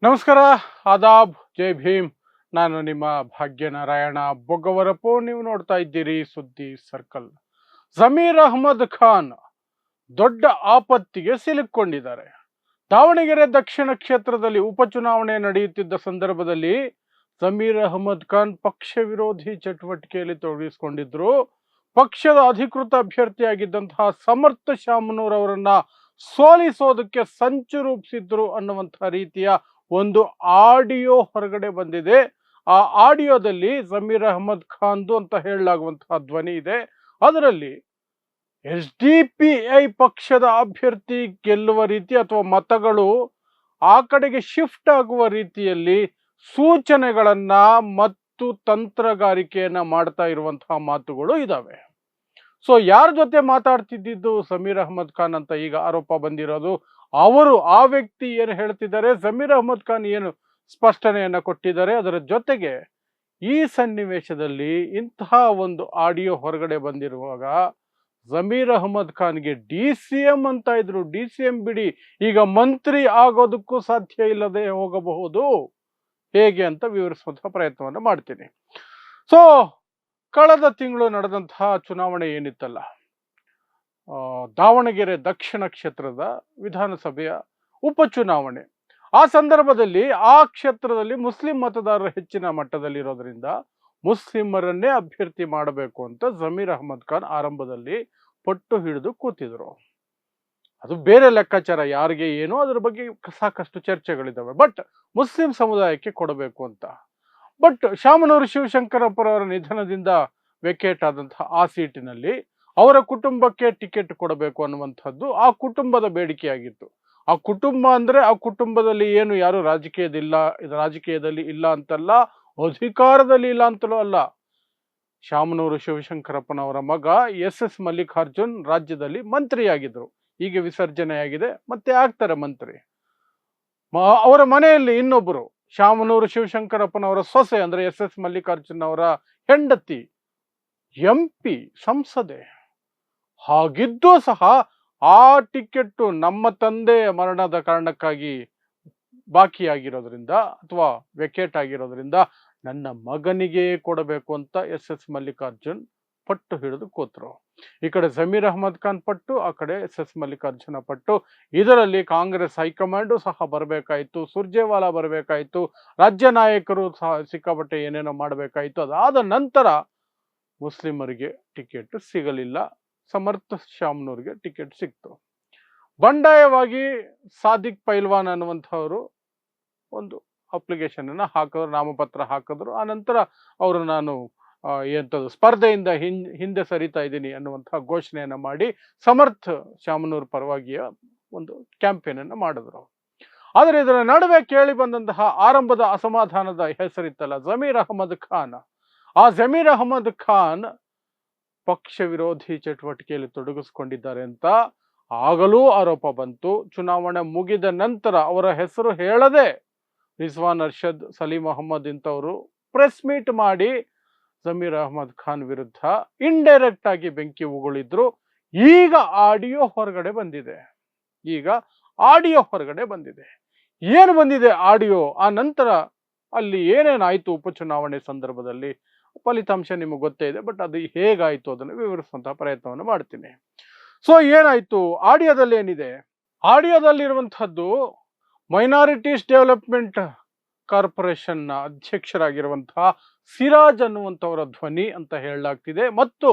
ನಮಸ್ಕಾರ, ಆದಾಬ್, ಜೈ ಭೀಮ್. ನಾನು ನಿಮ್ಮ ಭಾಗ್ಯನಾರಾಯಣ ಬೊಗ್ಗವರಪು. ನೀವು ನೋಡ್ತಾ ಇದ್ದೀರಿ ಸುದ್ದಿ ಸರ್ಕಲ್. ಜಮೀರ್ ಅಹ್ಮದ್ ಖಾನ್ ದೊಡ್ಡ ಆಪತ್ತಿಗೆ ಸಿಲುಕೊಂಡಿದ್ದಾರೆ. ದಾವಣಗೆರೆ ದಕ್ಷಿಣ ಕ್ಷೇತ್ರದಲ್ಲಿ ಉಪಚುನಾವಣೆ ನಡೆಯುತ್ತಿದ್ದ ಸಂದರ್ಭದಲ್ಲಿ ಜಮೀರ್ ಅಹ್ಮದ್ ಖಾನ್ ಪಕ್ಷ ವಿರೋಧಿ ಚಟುವಟಿಕೆಯಲ್ಲಿ ತೊಡಗಿಸಿಕೊಂಡಿದ್ರು. ಪಕ್ಷದ ಅಧಿಕೃತ ಅಭ್ಯರ್ಥಿಯಾಗಿದ್ದಂತಹ ಸಮರ್ಥ ಶಾಮನೂರ್ ಅವರನ್ನ ಸೋಲಿಸೋದಕ್ಕೆ ಸಂಚು ರೂಪಿಸಿದ್ರು ಅನ್ನುವಂತಹ ರೀತಿಯ ಒಂದು ಆಡಿಯೋ ಹೊರಗಡೆ ಬಂದಿದೆ. ಆ ಆಡಿಯೋದಲ್ಲಿ ಜಮೀರ್ ಅಹ್ಮದ್ ಖಾನ್ದು ಅಂತ ಹೇಳಲಾಗುವಂತಹ ಧ್ವನಿ ಇದೆ. ಅದರಲ್ಲಿ SDPI ಪಕ್ಷದ ಅಭ್ಯರ್ಥಿ ಗೆಲ್ಲುವ ರೀತಿ ಅಥವಾ ಮತಗಳು ಆ ಕಡೆಗೆ ಶಿಫ್ಟ್ ಆಗುವ ರೀತಿಯಲ್ಲಿ ಸೂಚನೆಗಳನ್ನ ಮತ್ತು ತಂತ್ರಗಾರಿಕೆಯನ್ನ ಮಾಡ್ತಾ ಇರುವಂತಹ ಮಾತುಗಳು ಇದಾವೆ. ಸೊ ಯಾರ ಜೊತೆ ಮಾತಾಡ್ತಿದ್ದು ಜಮೀರ್ ಅಹ್ಮದ್ ಖಾನ್ ಅಂತ ಈಗ ಆರೋಪ ಬಂದಿರೋದು. ಅವರು ಆ ವ್ಯಕ್ತಿ ಏನು ಹೇಳ್ತಿದ್ದಾರೆ, ಜಮೀರ್ ಅಹ್ಮದ್ ಖಾನ್ ಏನು ಸ್ಪಷ್ಟನೆಯನ್ನ ಕೊಟ್ಟಿದ್ದಾರೆ. ಅದರ ಜೊತೆಗೆ ಈ ಸನ್ನಿವೇಶದಲ್ಲಿ ಇಂತಹ ಒಂದು ಆಡಿಯೋ ಹೊರಗಡೆ ಬಂದಿರುವಾಗ ಜಮೀರ್ ಅಹ್ಮದ್ ಖಾನ್ಗೆ DCM ಅಂತ ಇದ್ರು. DCM ಬಿಡಿ, ಈಗ ಮಂತ್ರಿ ಆಗೋದಕ್ಕೂ ಸಾಧ್ಯ ಇಲ್ಲದೆ ಹೋಗಬಹುದು. ಹೇಗೆ ಅಂತ ವಿವರಿಸುವಂತಹ ಪ್ರಯತ್ನವನ್ನು ಮಾಡ್ತೀನಿ. ಸೊ ಕಳೆದ ತಿಂಗಳು ನಡೆದಂತಹ ಚುನಾವಣೆ ಏನಿತ್ತಲ್ಲ, ದಾವಣಗೆರೆ ದಕ್ಷಿಣ ಕ್ಷೇತ್ರದ ವಿಧಾನಸಭೆಯ ಉಪಚುನಾವಣೆ, ಆ ಸಂದರ್ಭದಲ್ಲಿ ಆ ಕ್ಷೇತ್ರದಲ್ಲಿ ಮುಸ್ಲಿಂ ಮತದಾರರು ಹೆಚ್ಚಿನ ಮಟ್ಟದಲ್ಲಿರೋದ್ರಿಂದ ಮುಸ್ಲಿಮರನ್ನೇ ಅಭ್ಯರ್ಥಿ ಮಾಡಬೇಕು ಅಂತ ಜಮೀರ್ ಅಹ್ಮದ್ ಖಾನ್ ಆರಂಭದಲ್ಲಿ ಪಟ್ಟು ಹಿಡಿದು ಕೂತಿದ್ರು. ಅದು ಬೇರೆ ಲೆಕ್ಕಾಚಾರ, ಯಾರಿಗೆ ಏನೋ ಅದ್ರ ಬಗ್ಗೆ ಸಾಕಷ್ಟು ಚರ್ಚೆಗಳಿದ್ದಾವೆ. ಬಟ್ ಮುಸ್ಲಿಂ ಸಮುದಾಯಕ್ಕೆ ಕೊಡಬೇಕು ಅಂತ. ಬಟ್ ಶಾಮನೂರು ಶಿವಶಂಕರಪ್ಪರವರ ನಿಧನದಿಂದ ವೇಕೇಟ್ ಆದಂತಹ ಆ ಸೀಟಿನಲ್ಲಿ ಅವರ ಕುಟುಂಬಕ್ಕೆ ಟಿಕೆಟ್ ಕೊಡಬೇಕು ಅನ್ನುವಂಥದ್ದು ಆ ಕುಟುಂಬದ ಬೇಡಿಕೆಯಾಗಿತ್ತು. ಆ ಕುಟುಂಬ ಅಂದ್ರೆ ಆ ಕುಟುಂಬದಲ್ಲಿ ಏನು ಯಾರು ರಾಜಕೀಯದಲ್ಲಿ ಇಲ್ಲ ಅಂತಲ್ಲ, ಅಧಿಕಾರದಲ್ಲಿ ಇಲ್ಲ ಅಂತಲೂ ಅಲ್ಲ. ಶಾಮನೂರು ಶಿವಶಂಕರಪ್ಪನವರ ಮಗ SS ಮಲ್ಲಿಕಾರ್ಜುನ್ ರಾಜ್ಯದಲ್ಲಿ ಮಂತ್ರಿಯಾಗಿದ್ರು. ಈಗ ವಿಸರ್ಜನೆಯಾಗಿದೆ, ಮತ್ತೆ ಆಗ್ತಾರೆ ಮಂತ್ರಿ. ಅವರ ಮನೆಯಲ್ಲಿ ಇನ್ನೊಬ್ಬರು ಶಾಮನೂರು ಶಿವಶಂಕರಪ್ಪನವರ ಸೊಸೆ ಅಂದ್ರೆ SS ಮಲ್ಲಿಕಾರ್ಜುನ್ ಅವರ ಹೆಂಡತಿ MP ಸಂಸದೆ. ಹಾಗಿದ್ದೂ ಸಹ ಆ ಟಿಕೆಟ್ ನಮ್ಮ ತಂದೆ ಮರಣದ ಕಾರಣಕ್ಕಾಗಿ ಬಾಕಿಯಾಗಿರೋದ್ರಿಂದ ಅಥವಾ ವೆಕೇಟ್ ಆಗಿರೋದ್ರಿಂದ ನನ್ನ ಮಗನಿಗೆ ಕೊಡಬೇಕು ಅಂತ SS ಮಲ್ಲಿಕಾರ್ಜುನ್ ಪಟ್ಟು ಹಿಡಿದು ಕೂತರು. ಈ ಕಡೆ ಜಮೀರ್ ಅಹ್ಮದ್ ಖಾನ್ ಪಟ್ಟು, ಆ ಕಡೆ SS ಮಲ್ಲಿಕಾರ್ಜುನ ಪಟ್ಟು. ಇದರಲ್ಲಿ ಕಾಂಗ್ರೆಸ್ ಹೈಕಮಾಂಡು ಸಹ ಬರಬೇಕಾಯಿತು, ಸುರ್ಜೇವಾಲಾ ಬರಬೇಕಾಯಿತು, ರಾಜ್ಯ ನಾಯಕರು ಸಹ ಸಿಕ್ಕಾಪಟ್ಟೆ ಏನೇನೋ ಮಾಡಬೇಕಾಯಿತು. ಅದಾದ ನಂತರ ಮುಸ್ಲಿಮರಿಗೆ ಟಿಕೆಟ್ ಸಿಗಲಿಲ್ಲ, ಸಮರ್ಥ ಶಾಮನೂರ್ಗೆ ಟಿಕೆಟ್ ಸಿಕ್ತು. ಬಂಡಾಯವಾಗಿ ಸಾದಿಕ್ ಪೈಲ್ವಾನ್ ಅನ್ನುವಂಥವರು ಒಂದು ಅಪ್ಲಿಕೇಶನ್ ಅನ್ನ ಹಾಕಿದ್ರು, ನಾಮಪತ್ರ ಹಾಕಿದ್ರು. ಆ ನಂತರ ಅವರು ನಾನು ಎಂಥದ್ದು ಸ್ಪರ್ಧೆಯಿಂದ ಹಿಂದೆ ಸರಿತಾ ಇದ್ದೀನಿ ಅನ್ನುವಂತಹ ಘೋಷಣೆಯನ್ನ ಮಾಡಿ ಸಮರ್ಥ ಶಾಮನೂರ್ ಪರವಾಗಿಯ ಒಂದು ಕ್ಯಾಂಪೇನ್ ಅನ್ನು ಮಾಡಿದ್ರು. ಆದರೆ ಇದರ ನಡುವೆ ಕೇಳಿ ಬಂದಂತಹ ಆರಂಭದ ಅಸಮಾಧಾನದ ಹೆಸರಿತ್ತಲ್ಲ ಜಮೀರ್ ಅಹ್ಮದ್ ಖಾನ್. ಆ ಜಮೀರ್ ಅಹ್ಮದ್ ಖಾನ್ ಪಕ್ಷ ವಿರೋಧಿ ಚಟುವಟಿಕೆಯಲ್ಲಿ ತೊಡಗಿಸಿಕೊಂಡಿದ್ದಾರೆ ಅಂತ ಆಗಲೂ ಆರೋಪ ಬಂತು. ಚುನಾವಣೆ ಮುಗಿದ ನಂತರ ಅವರ ಹೆಸರು ಹೇಳದೆ ರಿಜ್ವಾನ್ ಅರ್ಷದ್, ಸಲೀಂ ಅಹಮ್ಮದ್ ಇಂಥವರು ಪ್ರೆಸ್ ಮೀಟ್ ಮಾಡಿ ಜಮೀರ್ ಅಹ್ಮದ್ ಖಾನ್ ವಿರುದ್ಧ ಇಂಡೈರೆಕ್ಟ್ ಆಗಿ ಬೆಂಕಿ ಉಗುಳಿದ್ರು. ಈಗ ಆಡಿಯೋ ಹೊರಗಡೆ ಬಂದಿದೆ. ಏನು ಬಂದಿದೆ ಆಡಿಯೋ? ಆ ನಂತರ ಅಲ್ಲಿ ಏನೇನಾಯ್ತು ಉಪಚುನಾವಣೆ ಸಂದರ್ಭದಲ್ಲಿ ಫಲಿತಾಂಶ ನಿಮಗೆ ಗೊತ್ತೇ ಇದೆ. ಬಟ್ ಅದು ಹೇಗಾಯ್ತು ಅದನ್ನು ವಿವರಿಸುವಂತಹ ಪ್ರಯತ್ನವನ್ನು ಮಾಡ್ತೀನಿ. ಸೊ ಏನಾಯ್ತು ಆಡಿಯೋದಲ್ಲಿ? ಏನಿದೆ ಆಡಿಯೋದಲ್ಲಿರುವಂತಹದ್ದು, ಮೈನಾರಿಟೀಸ್ ಡೆವಲಪ್ಮೆಂಟ್ ಕಾರ್ಪೊರೇಷನ್ ನ ಅಧ್ಯಕ್ಷರಾಗಿರುವಂತಹ ಸಿರಾಜ್ ಅನ್ನುವಂಥವರ ಧ್ವನಿ ಅಂತ ಹೇಳಲಾಗ್ತಿದೆ, ಮತ್ತು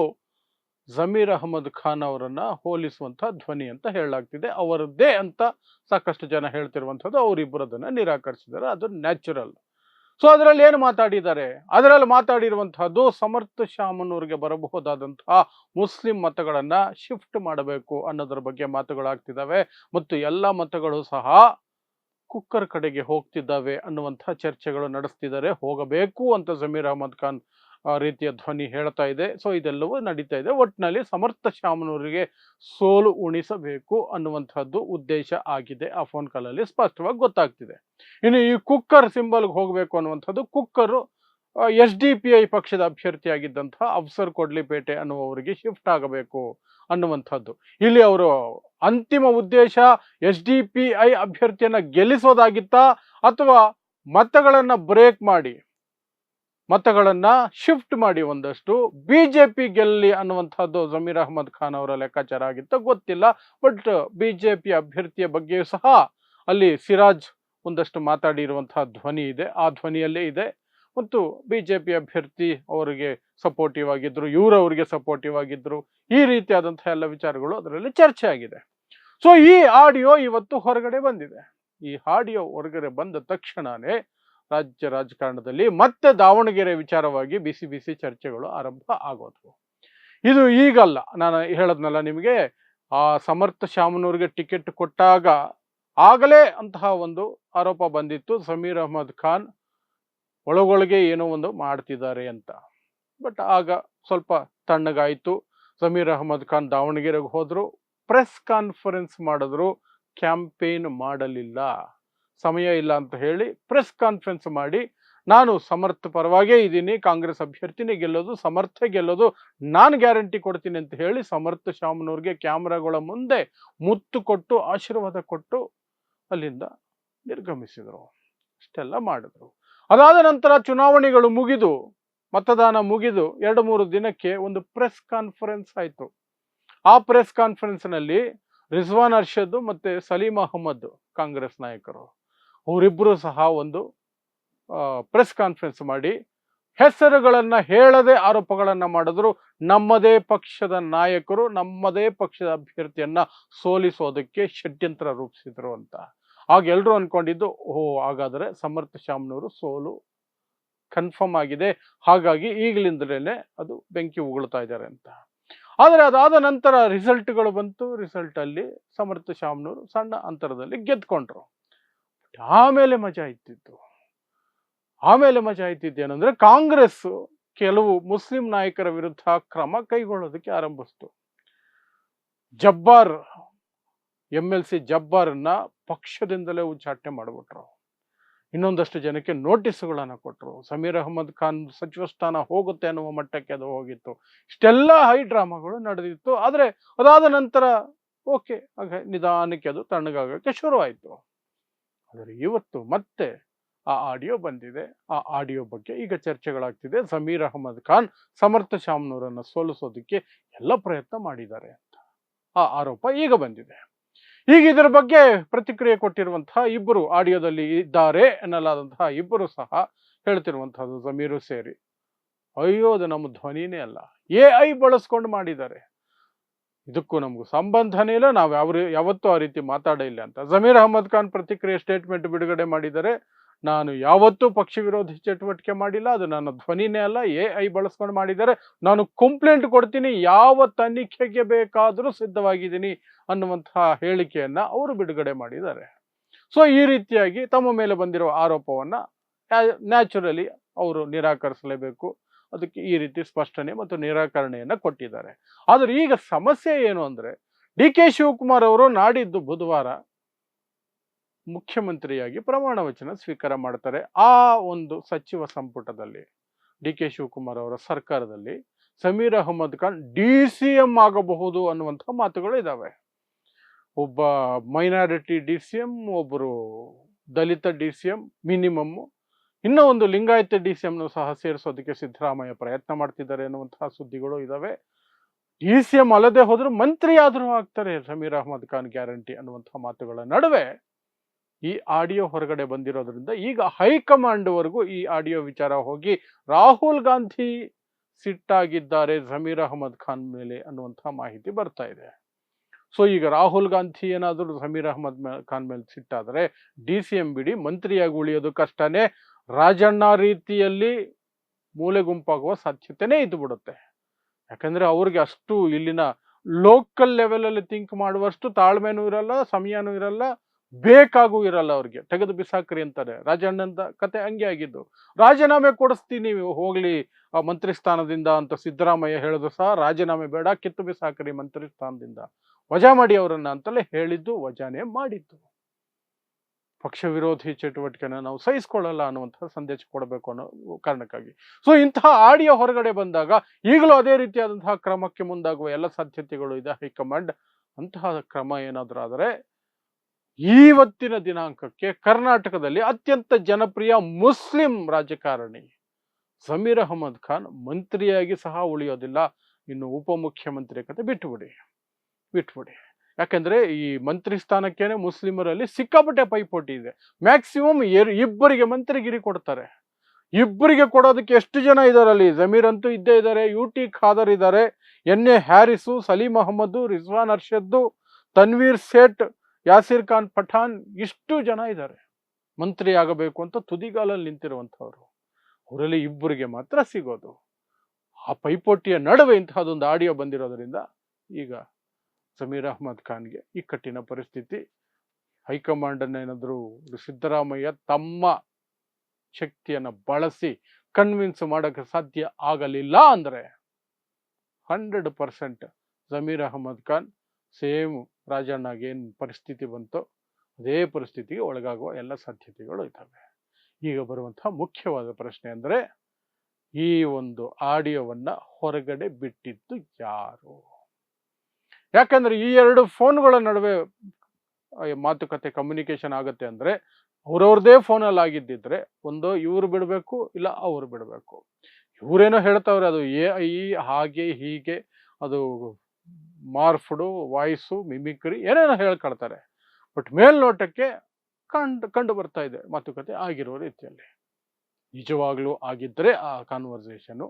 ಜಮೀರ್ ಅಹ್ಮದ್ ಖಾನ್ ಅವರನ್ನ ಹೋಲಿಸುವಂತಹ ಧ್ವನಿ ಅಂತ ಹೇಳಲಾಗ್ತಿದೆ. ಅವರದ್ದೇ ಅಂತ ಸಾಕಷ್ಟು ಜನ ಹೇಳ್ತಿರುವಂಥದ್ದು. ಅವರಿಬ್ಬರದನ್ನ ನಿರಾಕರಿಸಿದ್ದಾರೆ, ಅದು ನ್ಯಾಚುರಲ್. ಸೊ ಅದರಲ್ಲಿ ಏನು ಮಾತಾಡಿದ್ದಾರೆ? ಅದರಲ್ಲಿ ಮಾತಾಡಿರುವಂತಹದ್ದು ಸಮರ್ಥ ಶಾಮನೂರ್ಗೆ ಬರಬಹುದಾದಂತಹ ಮುಸ್ಲಿಂ ಮತಗಳನ್ನ ಶಿಫ್ಟ್ ಮಾಡಬೇಕು ಅನ್ನೋದ್ರ ಬಗ್ಗೆ ಮಾತುಗಳಾಗ್ತಿದ್ದಾವೆ, ಮತ್ತು ಎಲ್ಲ ಮತಗಳು ಸಹ ಕುಕ್ಕರ್ ಕಡೆಗೆ ಹೋಗ್ತಿದ್ದಾವೆ ಅನ್ನುವಂತಹ ಚರ್ಚೆಗಳು ನಡೆಸ್ತಿದ್ದಾರೆ. ಹೋಗಬೇಕು ಅಂತ ಜಮೀರ್ ಅಹ್ಮದ್ ಖಾನ್ ರೀತಿಯ ಧ್ವನಿ ಹೇಳ್ತಾ ಇದೆ. ಸೊ ಇದೆಲ್ಲವೂ ನಡೀತಾ ಇದೆ. ಒಟ್ಟಿನಲ್ಲಿ ಸಮರ್ಥ ಶಾಮನೂರಿಗೆ ಸೋಲು ಉಣಿಸಬೇಕು ಅನ್ನುವಂಥದ್ದು ಉದ್ದೇಶ ಆಗಿದೆ. ಆ ಫೋನ್ ಕಾಲಲ್ಲಿ ಸ್ಪಷ್ಟವಾಗಿ ಗೊತ್ತಾಗ್ತಿದೆ. ಇನ್ನು ಈ ಕುಕ್ಕರ್ ಸಿಂಬಲ್ಗೆ ಹೋಗಬೇಕು ಅನ್ನುವಂಥದ್ದು, ಕುಕ್ಕರು SDPI ಪಕ್ಷದ ಅಭ್ಯರ್ಥಿಯಾಗಿದ್ದಂತಹ ಅಫ್ಸರ್ ಕೊಡ್ಲಿಪೇಟೆ ಅನ್ನುವವರಿಗೆ ಶಿಫ್ಟ್ ಆಗಬೇಕು ಅನ್ನುವಂಥದ್ದು. ಇಲ್ಲಿ ಅವರು ಅಂತಿಮ ಉದ್ದೇಶ SDPI ಅಭ್ಯರ್ಥಿಯನ್ನ ಗೆಲ್ಲಿಸೋದಾಗಿತ್ತಾ ಅಥವಾ ಮತಗಳನ್ನ ಬ್ರೇಕ್ ಮಾಡಿ ಮತಗಳನ್ನ ಶಿಫ್ಟ್ ಮಾಡಿ ಒಂದಷ್ಟು ಬಿಜೆಪಿ ಗೆಲ್ಲಿ ಅನ್ನುವಂಥದ್ದು ಜಮೀರ್ ಅಹ್ಮದ್ ಖಾನ್ ಅವರ ಲೆಕ್ಕಾಚಾರ ಆಗಿತ್ತು, ಗೊತ್ತಿಲ್ಲ. ಬಟ್ ಬಿಜೆಪಿ ಅಭ್ಯರ್ಥಿಯ ಬಗ್ಗೆಯೂ ಸಹ ಅಲ್ಲಿ ಸಿರಾಜ್ ಒಂದಷ್ಟು ಮಾತಾಡಿರುವಂತಹ ಧ್ವನಿ ಇದೆ, ಆ ಧ್ವನಿಯಲ್ಲೇ ಇದೆ. ಮತ್ತು ಬಿಜೆಪಿ ಅಭ್ಯರ್ಥಿ ಅವರಿಗೆ ಸಪೋರ್ಟಿವ್ ಆಗಿದ್ರು, ಇವರು ಅವರಿಗೆ ಸಪೋರ್ಟಿವ್ ಆಗಿದ್ರು, ಈ ರೀತಿಯಾದಂತಹ ಎಲ್ಲ ವಿಚಾರಗಳು ಅದರಲ್ಲಿ ಚರ್ಚೆ ಆಗಿದೆ. ಸೊ ಈ ಆಡಿಯೋ ಇವತ್ತು ಹೊರಗಡೆ ಬಂದಿದೆ. ಈ ಆಡಿಯೋ ಹೊರಗಡೆ ಬಂದ ತಕ್ಷಣನೇ ರಾಜ್ಯ ರಾಜಕಾರಣದಲ್ಲಿ ಮತ್ತೆ ದಾವಣಗೆರೆ ವಿಚಾರವಾಗಿ ಬಿಸಿ ಬಿಸಿ ಚರ್ಚೆಗಳು ಆರಂಭ ಆಗೋದು. ಇದು ಈಗಲ್ಲ, ನಾನು ಹೇಳದ್ನಲ್ಲ ನಿಮಗೆ, ಆ ಸಮರ್ಥ ಶಾಮನೂರಿಗೆ ಟಿಕೆಟ್ ಕೊಟ್ಟಾಗ ಆಗಲೇ ಅಂತಹ ಒಂದು ಆರೋಪ ಬಂದಿತ್ತು, ಜಮೀರ್ ಅಹ್ಮದ್ ಖಾನ್ ಒಳಗೊಳಗೆ ಏನೋ ಒಂದು ಮಾಡ್ತಿದ್ದಾರೆ ಅಂತ. ಬಟ್ ಆಗ ಸ್ವಲ್ಪ ತಣ್ಣಗಾಯಿತು. ಜಮೀರ್ ಅಹ್ಮದ್ ಖಾನ್ ದಾವಣಗೆರೆಗೆ ಹೋದ್ರು, ಪ್ರೆಸ್ ಕಾನ್ಫರೆನ್ಸ್ ಮಾಡಿದ್ರು, ಕ್ಯಾಂಪೇನ್ ಮಾಡಲಿಲ್ಲ. ಸಮಯ ಇಲ್ಲ ಅಂತ ಹೇಳಿ ಪ್ರೆಸ್ ಕಾನ್ಫರೆನ್ಸ್ ಮಾಡಿ, ನಾನು ಸಮರ್ಥ ಪರವಾಗೇ ಇದ್ದೀನಿ, ಕಾಂಗ್ರೆಸ್ ಅಭ್ಯರ್ಥಿನೇ ಗೆಲ್ಲೋದು, ಸಮರ್ಥ ಗೆಲ್ಲೋದು, ನಾನು ಗ್ಯಾರಂಟಿ ಕೊಡ್ತೀನಿ ಅಂತ ಹೇಳಿ ಸಮರ್ಥ ಶಾಮನೂರ್ಗೆ ಕ್ಯಾಮ್ರಾಗಳ ಮುಂದೆ ಮುತ್ತು ಕೊಟ್ಟು ಆಶೀರ್ವಾದ ಕೊಟ್ಟು ಅಲ್ಲಿಂದ ನಿರ್ಗಮಿಸಿದರು. ಅಷ್ಟೆಲ್ಲ ಮಾಡಿದ್ರು. ಅದಾದ ನಂತರ ಚುನಾವಣೆಗಳು ಮುಗಿದು, ಮತದಾನ ಮುಗಿದು 2-3 ದಿನಕ್ಕೆ ಒಂದು ಪ್ರೆಸ್ ಕಾನ್ಫರೆನ್ಸ್ ಆಯಿತು. ಆ ಪ್ರೆಸ್ ಕಾನ್ಫರೆನ್ಸ್ನಲ್ಲಿ ರಿಜ್ವಾನ್ ಅರ್ಷದ್ ಮತ್ತೆ ಸಲೀಂ ಅಹಮದ್ ಕಾಂಗ್ರೆಸ್ ನಾಯಕರು ಅವರಿಬ್ಬರು ಸಹ ಒಂದು ಪ್ರೆಸ್ ಕಾನ್ಫರೆನ್ಸ್ ಮಾಡಿ ಹೆಸರುಗಳನ್ನ ಹೇಳದೆ ಆರೋಪಗಳನ್ನ ಮಾಡಿದ್ರು. ನಮ್ಮದೇ ಪಕ್ಷದ ನಾಯಕರು ನಮ್ಮದೇ ಪಕ್ಷದ ಅಭ್ಯರ್ಥಿಯನ್ನ ಸೋಲಿಸೋದಕ್ಕೆ ಷಡ್ಯಂತ್ರ ರೂಪಿಸಿದ್ರು ಅಂತ. ಆಗ ಎಲ್ಲರೂ ಅನ್ಕೊಂಡಿದ್ದು, ಹಾಗಾದ್ರೆ ಸಮರ್ಥ ಶಾಮನೂರು ಸೋಲು ಕನ್ಫರ್ಮ್ ಆಗಿದೆ, ಹಾಗಾಗಿ ಈಗಲಿಂದಲೇ ಅದು ಬೆಂಕಿ ಉಗುಳ್ತಾ ಇದ್ದಾರೆ ಅಂತ. ಆದರೆ ಅದಾದ ನಂತರ ರಿಸಲ್ಟ್ಗಳು ಬಂತು. ರಿಸಲ್ಟ್ ಅಲ್ಲಿ ಸಮರ್ಥ ಶಾಮನೂರು ಸಣ್ಣ ಅಂತರದಲ್ಲಿ ಗೆದ್ಕೊಂಡ್ರು. ಆಮೇಲೆ ಮಜಾ ಇತ್ತಿದ್ದೇನೆಂದ್ರೆ ಕಾಂಗ್ರೆಸ್ ಕೆಲವು ಮುಸ್ಲಿಂ ನಾಯಕರ ವಿರುದ್ಧ ಕ್ರಮ ಕೈಗೊಳ್ಳೋದಕ್ಕೆ ಆರಂಭಿಸ್ತು. ಜಬ್ಬಾರ್ MLC ಜಬ್ಬಾರನ್ನ ಪಕ್ಷದಿಂದಲೇ ಉಚ್ಚಾಟನೆ ಮಾಡಿಬಿಟ್ರು. ಇನ್ನೊಂದಷ್ಟು ಜನಕ್ಕೆ ನೋಟಿಸ್ಗಳನ್ನ ಕೊಟ್ಟರು. ಜಮೀರ್ ಅಹ್ಮದ್ ಖಾನ್ ಸಚಿವ ಸ್ಥಾನ ಹೋಗುತ್ತೆ ಅನ್ನುವ ಮಟ್ಟಕ್ಕೆ ಅದು ಹೋಗಿತ್ತು. ಇಷ್ಟೆಲ್ಲ ಹೈ ಡ್ರಾಮಾಗಳು ನಡೆದಿತ್ತು. ಆದರೆ ಅದಾದ ನಂತರ ಓಕೆ, ನಿಧಾನಕ್ಕೆ ಅದು ತಣ್ಣಗಾಗಕ್ಕೆ ಶುರುವಾಯಿತು. ಆದರೆ ಇವತ್ತು ಮತ್ತೆ ಆ ಆಡಿಯೋ ಬಂದಿದೆ. ಆ ಆಡಿಯೋ ಬಗ್ಗೆ ಈಗ ಚರ್ಚೆಗಳಾಗ್ತಿದೆ. ಜಮೀರ್ ಅಹ್ಮದ್ ಖಾನ್ ಸಮರ್ಥ ಶಾಮನೂರನ್ನು ಸೋಲಿಸೋದಕ್ಕೆ ಎಲ್ಲ ಪ್ರಯತ್ನ ಮಾಡಿದ್ದಾರೆ ಅಂತ ಆ ಆರೋಪ ಈಗ ಬಂದಿದೆ. ಈಗ ಇದರ ಬಗ್ಗೆ ಪ್ರತಿಕ್ರಿಯೆ ಕೊಟ್ಟಿರುವಂತಹ ಇಬ್ಬರು, ಆಡಿಯೋದಲ್ಲಿ ಇದ್ದಾರೆ ಎನ್ನಲಾದಂತಹ ಇಬ್ಬರು ಸಹ ಹೇಳ್ತಿರುವಂತಹದ್ದು ಜಮೀರು ಸೇರಿ, ಅಯ್ಯೋ ಅದು ನಮ್ಮ ಧ್ವನಿನೇ ಅಲ್ಲ, AI ಬಳಸ್ಕೊಂಡು ಮಾಡಿದ್ದಾರೆ, ಇದಕ್ಕೂ ನಮಗೂ ಸಂಬಂಧನೇ ಇಲ್ಲ, ನಾವು ಯಾವತ್ತೂ ಆ ರೀತಿ ಮಾತಾಡೇ ಇಲ್ಲ ಅಂತ ಜಮೀರ್ ಅಹ್ಮದ್ ಖಾನ್ ಪ್ರತಿಕ್ರಿಯೆ ಸ್ಟೇಟ್ಮೆಂಟ್ ಬಿಡುಗಡೆ ಮಾಡಿದ್ದಾರೆ. ನಾನು ಯಾವತ್ತೂ ಪಕ್ಷ ವಿರೋಧಿ ಚಟುವಟಿಕೆ ಮಾಡಿಲ್ಲ, ಅದು ನನ್ನ ಧ್ವನಿನೇ ಅಲ್ಲ, AI ಬಳಸ್ಕೊಂಡು ಮಾಡಿದ್ದಾರೆ, ನಾನು ಕಂಪ್ಲೇಂಟ್ ಕೊಡ್ತೀನಿ, ಯಾವ ತನಿಖೆಗೆ ಬೇಕಾದರೂ ಸಿದ್ಧವಾಗಿದ್ದೀನಿ ಅನ್ನುವಂತಹ ಹೇಳಿಕೆಯನ್ನ ಅವರು ಬಿಡುಗಡೆ ಮಾಡಿದ್ದಾರೆ. ಸೊ ಈ ರೀತಿಯಾಗಿ ತಮ್ಮ ಮೇಲೆ ಬಂದಿರುವ ಆರೋಪವನ್ನ ನ್ಯಾಚುರಲಿ ಅವರು ನಿರಾಕರಿಸಲೇಬೇಕು. ಅದಕ್ಕೆ ಈ ರೀತಿ ಸ್ಪಷ್ಟನೆ ಮತ್ತು ನಿರಾಕರಣೆಯನ್ನ ಕೊಟ್ಟಿದ್ದಾರೆ. ಆದರೆ ಈಗ ಸಮಸ್ಯೆ ಏನು ಅಂದ್ರೆ, DK ಶಿವಕುಮಾರ್ ಅವರು ನಾಡಿದ್ದು ಬುಧವಾರ ಮುಖ್ಯಮಂತ್ರಿಯಾಗಿ ಪ್ರಮಾಣ ವಚನ ಸ್ವೀಕಾರ ಮಾಡ್ತಾರೆ. ಆ ಒಂದು ಸಚಿವ ಸಂಪುಟದಲ್ಲಿ DK ಶಿವಕುಮಾರ್ ಅವರ ಸರ್ಕಾರದಲ್ಲಿ ಜಮೀರ್ ಅಹ್ಮದ್ ಖಾನ್ DCM ಆಗಬಹುದು ಅನ್ನುವಂತಹ ಮಾತುಗಳು ಇದಾವೆ. ಒಬ್ಬ ಮೈನಾರಿಟಿ DCM, ಒಬ್ಬರು ದಲಿತ DCM ಮಿನಿಮಮ್, ಇನ್ನೂ ಒಂದು ಲಿಂಗಾಯತ DCM ಸಹ ಸೇರಿಸೋದಕ್ಕೆ ಸಿದ್ದರಾಮಯ್ಯ ಪ್ರಯತ್ನ ಮಾಡ್ತಿದ್ದಾರೆ ಅನ್ನುವಂತಹ ಸುದ್ದಿಗಳು ಇದಾವೆ. DCM ಅಲ್ಲದೆ ಹೋದ್ರು ಮಂತ್ರಿ ಆದ್ರೂ ಆಗ್ತಾರೆ ಜಮೀರ್ ಅಹ್ಮದ್ ಖಾನ್ ಗ್ಯಾರಂಟಿ ಅನ್ನುವಂತಹ ಮಾತುಗಳ ನಡುವೆ ಈ ಆಡಿಯೋ ಹೊರಗಡೆ ಬಂದಿರೋದ್ರಿಂದ ಈಗ ಹೈಕಮಾಂಡ್ ವರೆಗೂ ಈ ಆಡಿಯೋ ವಿಚಾರ ಹೋಗಿ ರಾಹುಲ್ ಗಾಂಧಿ ಸಿಟ್ಟಾಗಿದ್ದಾರೆ ಜಮೀರ್ ಅಹ್ಮದ್ ಖಾನ್ ಮೇಲೆ ಅನ್ನುವಂತಹ ಮಾಹಿತಿ ಬರ್ತಾ ಇದೆ. ಸೊ ಈಗ ರಾಹುಲ್ ಗಾಂಧಿ ಏನಾದರೂ ಜಮೀರ್ ಅಹ್ಮದ್ ಖಾನ್ ಮೇಲೆ ಸಿಟ್ಟಾದರೆ DCM ಬಿಡಿ, ಮಂತ್ರಿಯಾಗಿ ಉಳಿಯೋದು ಕಷ್ಟನೇ, ರಾಜಣ್ಣ ರೀತಿಯಲ್ಲಿ ಮೂಲೆ ಗುಂಪಾಗುವ ಸಾಧ್ಯತೆನೇ ಇದ್ದು ಬಿಡುತ್ತೆ. ಯಾಕಂದ್ರೆ ಅವ್ರಿಗೆ ಅಷ್ಟು ಇಲ್ಲಿನ ಲೋಕಲ್ ಲೆವೆಲ್ ಅಲ್ಲಿ ಥಿಂಕ್ ಮಾಡುವಷ್ಟು ತಾಳ್ಮೆನೂ ಇರಲ್ಲ, ಸಮಯನೂ ಇರಲ್ಲ, ಬೇಕಾಗೂ ಇರಲ್ಲ. ಅವ್ರಿಗೆ ತೆಗೆದು ಬಿಸಾಕ್ರಿ ಅಂತಾರೆ. ರಾಜಣ್ಣನ ಕತೆ ಹಂಗೆ ಆಗಿದ್ದು. ರಾಜೀನಾಮೆ ಕೊಡಿಸ್ತೀನಿ ಹೋಗ್ಲಿ ಆ ಮಂತ್ರಿ ಸ್ಥಾನದಿಂದ ಅಂತ ಸಿದ್ದರಾಮಯ್ಯ ಹೇಳಿದ್ರು ಸಹ ರಾಜೀನಾಮೆ ಬೇಡ, ಕಿತ್ತು ಬಿಸಾಕ್ರಿ ಮಂತ್ರಿ ಸ್ಥಾನದಿಂದ, ವಜಾ ಮಾಡಿ ಅವರನ್ನ ಅಂತಲೇ ಹೇಳಿದ್ದು, ವಜಾನೇ ಮಾಡಿದ್ದು. ಪಕ್ಷ ವಿರೋಧಿ ಚಟುವಟಿಕೆನ ನಾವು ಸಹಿಸ್ಕೊಳ್ಳಲ್ಲ ಅನ್ನುವಂತಹ ಸಂದೇಶ ಕೊಡಬೇಕು ಅನ್ನೋ ಕಾರಣಕ್ಕಾಗಿ. ಸೊ ಇಂತಹ ಆಡಿಯೋ ಹೊರಗಡೆ ಬಂದಾಗ ಈಗಲೂ ಅದೇ ರೀತಿಯಾದಂತಹ ಕ್ರಮಕ್ಕೆ ಮುಂದಾಗುವ ಎಲ್ಲ ಸಾಧ್ಯತೆಗಳು ಇದೆ. ಹೈಕಮಾಂಡ್ ಅಂತಹ ಕ್ರಮ ಏನಾದರೂ ಆದರೆ ಇವತ್ತಿನ ದಿನಾಂಕಕ್ಕೆ ಕರ್ನಾಟಕದಲ್ಲಿ ಅತ್ಯಂತ ಜನಪ್ರಿಯ ಮುಸ್ಲಿಂ ರಾಜಕಾರಣಿ ಜಮೀರ್ ಅಹಮದ್ ಖಾನ್ ಮಂತ್ರಿಯಾಗಿ ಸಹ ಉಳಿಯೋದಿಲ್ಲ. ಇನ್ನು ಉಪಮುಖ್ಯಮಂತ್ರಿ ಕತೆ ಬಿಟ್ಬಿಡಿ. ಯಾಕೆಂದ್ರೆ ಈ ಮಂತ್ರಿ ಸ್ಥಾನಕ್ಕೇನೆ ಮುಸ್ಲಿಮರಲ್ಲಿ ಸಿಕ್ಕಾಪಟ್ಟೆ ಪೈಪೋಟಿ ಇದೆ. ಮ್ಯಾಕ್ಸಿಮಮ್ ಇಬ್ಬರಿಗೆ ಮಂತ್ರಿಗಿರಿ ಕೊಡ್ತಾರೆ. ಇಬ್ಬರಿಗೆ ಕೊಡೋದಕ್ಕೆ ಎಷ್ಟು ಜನ ಇದ್ದಾರೆ ಅಲ್ಲಿ? ಜಮೀರ್ ಅಂತೂ ಇದ್ದೇ ಇದ್ದಾರೆ, UT ಖಾದರ್ ಇದ್ದಾರೆ, NA ಹ್ಯಾರಿಸು, ಸಲೀಂ ಅಹಮದ್, ರಿಜ್ವಾನ್ ಅರ್ಷದ್, ತನ್ವೀರ್ ಸೇಠ್, ಯಾಸಿರ್ ಖಾನ್ ಪಠಾಣ್, ಇಷ್ಟು ಜನ ಇದ್ದಾರೆ ಮಂತ್ರಿ ಆಗಬೇಕು ಅಂತ ತುದಿಗಾಲಲ್ಲಿ ನಿಂತಿರುವಂಥವ್ರು. ಅವರಲ್ಲಿ ಇಬ್ಬರಿಗೆ ಮಾತ್ರ ಸಿಗೋದು. ಆ ಪೈಪೋಟಿಯ ನಡುವೆ ಇಂತಹದೊಂದು ಆಡಿಯೋ ಬಂದಿರೋದ್ರಿಂದ ಈಗ ಜಮೀರ್ ಅಹಮದ್ ಖಾನ್ಗೆ ಈ ಕಠಿಣ ಪರಿಸ್ಥಿತಿ. ಹೈಕಮಾಂಡ್ ಏನಾದರೂ ಸಿದ್ದರಾಮಯ್ಯ ತಮ್ಮ ಶಕ್ತಿಯನ್ನು ಬಳಸಿ ಕನ್ವಿನ್ಸ್ ಮಾಡೋಕ್ಕೆ ಸಾಧ್ಯ ಆಗಲಿಲ್ಲ ಅಂದರೆ 100% ಜಮೀರ್ ಅಹಮದ್ ಖಾನ್ ಸೇಮ್ ರಾಜಣ್ಣಗೆ ಏನು ಪರಿಸ್ಥಿತಿ ಬಂತೋ ಅದೇ ಪರಿಸ್ಥಿತಿಗೆ ಒಳಗಾಗುವ ಎಲ್ಲ ಸಾಧ್ಯತೆಗಳು ಇದ್ದಾವೆ. ಈಗ ಬರುವಂತಹ ಮುಖ್ಯವಾದ ಪ್ರಶ್ನೆ ಅಂದರೆ, ಈ ಒಂದು ಆಡಿಯೋವನ್ನ ಹೊರಗಡೆ ಬಿಟ್ಟಿದ್ದು ಯಾರು? ಯಾಕಂದ್ರೆ ಈ ಎರಡು ಫೋನ್ಗಳ ನಡುವೆ ಮಾತುಕತೆ ಕಮ್ಯುನಿಕೇಶನ್ ಆಗುತ್ತೆ ಅಂದ್ರೆ ಅವ್ರವ್ರದೇ ಫೋನಲ್ಲಿ ಆಗಿದ್ದಿದ್ರೆ ಒಂದು ಇವ್ರು ಬಿಡಬೇಕು, ಇಲ್ಲ ಅವ್ರು ಬಿಡಬೇಕು. ಇವರೇನೋ ಹೇಳ್ತಾವ್ರೆ ಅದು AI ಹಾಗೆ ಹೀಗೆ, ಅದು ಮಾರ್ಫ್ಡು ವಾಯ್ಸು ಮಿಮಿಕ್ರಿ ಏನೇನೋ ಹೇಳ್ಕೊಳ್ತಾರೆ. ಬಟ್ ಮೇಲ್ನೋಟಕ್ಕೆ ಕಂಡು ಬರ್ತಾ ಇದೆ ಮಾತುಕತೆ ಆಗಿರೋ ರೀತಿಯಲ್ಲಿ. ನಿಜವಾಗ್ಲೂ ಆಗಿದ್ರೆ ಆ ಕಾನ್ವರ್ಸೇಷನ್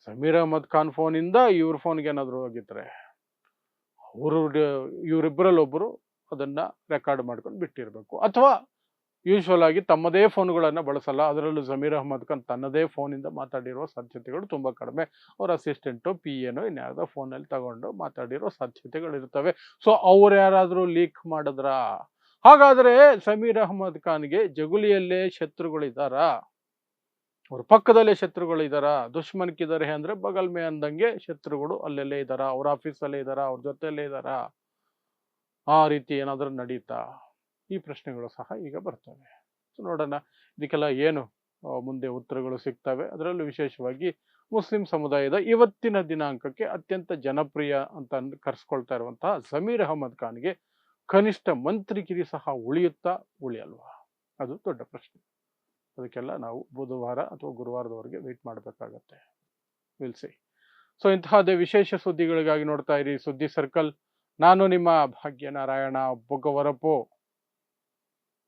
ಜಮೀರ್ ಅಹಮದ್ ಖಾನ್ ಫೋನಿಂದ ಇವ್ರ ಫೋನ್ಗೆ ಏನಾದ್ರು ಹೋಗಿದ್ರೆ ಇವರಿಬ್ಬರಲ್ಲಿ ಒಬ್ಬರು ಅದನ್ನ ರೆಕಾರ್ಡ್ ಮಾಡ್ಕೊಂಡು ಬಿಟ್ಟಿರ್ಬೇಕು. ಅಥವಾ ಯೂಶುವಲ್ ಆಗಿ ತಮ್ಮದೇ ಫೋನ್ಗಳನ್ನ ಬಳಸಲ್ಲ, ಅದರಲ್ಲೂ ಜಮೀರ್ ಅಹಮದ್ ಖಾನ್ ತನ್ನದೇ ಫೋನಿಂದ ಮಾತಾಡಿರೋ ಸಾಧ್ಯತೆಗಳು ತುಂಬಾ ಕಡಿಮೆ. ಅವ್ರ ಅಸಿಸ್ಟೆಂಟು PA ಇನ್ಯಾವುದೋ ಫೋನಲ್ಲಿ ತಗೊಂಡು ಮಾತಾಡಿರೋ ಸಾಧ್ಯತೆಗಳು ಇರ್ತವೆ. ಸೊ ಅವ್ರು ಯಾರಾದ್ರೂ ಲೀಕ್ ಮಾಡಿದ್ರ? ಹಾಗಾದ್ರೆ ಜಮೀರ್ ಅಹಮದ್ ಖಾನ್ಗೆ ಜಗುಲಿಯಲ್ಲೇ ಶತ್ರುಗಳಿದ್ದಾರಾ? ಅವ್ರ ಪಕ್ಕದಲ್ಲೇ ಶತ್ರುಗಳಿದ್ದಾರಾ? ದುಶ್ಮನ್ಕಿದ್ದಾರೆ ಅಂದ್ರೆ ಬಗಲ್ ಮೇ ಅಂದಂಗೆ ಶತ್ರುಗಳು ಅಲ್ಲೆಲ್ಲೇ ಇದ್ದಾರಾ? ಅವ್ರ ಆಫೀಸಲ್ಲೇ ಇದ್ದಾರಾ? ಅವ್ರ ಜೊತೆಯಲ್ಲೇ ಇದ್ದಾರಾ? ಆ ರೀತಿ ಏನಾದರೂ ನಡೀತಾ? ಈ ಪ್ರಶ್ನೆಗಳು ಸಹ ಈಗ ಬರ್ತವೆ. ಸೊ ನೋಡೋಣ ಇದಕ್ಕೆಲ್ಲ ಏನು ಮುಂದೆ ಉತ್ತರಗಳು ಸಿಗ್ತವೆ. ಅದರಲ್ಲೂ ವಿಶೇಷವಾಗಿ ಮುಸ್ಲಿಂ ಸಮುದಾಯದ ಇವತ್ತಿನ ದಿನಾಂಕಕ್ಕೆ ಅತ್ಯಂತ ಜನಪ್ರಿಯ ಅಂತ ಕರೆಸ್ಕೊಳ್ತಾ ಇರುವಂತಹ ಜಮೀರ್ ಅಹಮದ್ ಖಾನ್ಗೆ ಕನಿಷ್ಠ ಮಂತ್ರಿಗಿರಿ ಸಹ ಉಳಿಯುತ್ತಾ ಉಳಿಯಲ್ವಾ? ಅದು ದೊಡ್ಡ ಪ್ರಶ್ನೆ. ಅದಕ್ಕೆಲ್ಲ ನಾವು ಬುಧವಾರ ಅಥವಾ ಗುರುವಾರದವರೆಗೆ ವೇಟ್ ಮಾಡಬೇಕಾಗತ್ತೆ. Will see. ಸೊ ಇಂತಹದೇ ವಿಶೇಷ ಸುದ್ದಿಗಳಿಗಾಗಿ ನೋಡ್ತಾ ಇರಿ ಸುದ್ದಿ ಸರ್ಕಲ್. ನಾನು ನಿಮ್ಮ ಭಾಗ್ಯನಾರಾಯಣ ಬೊಗ್ಗವರಪು.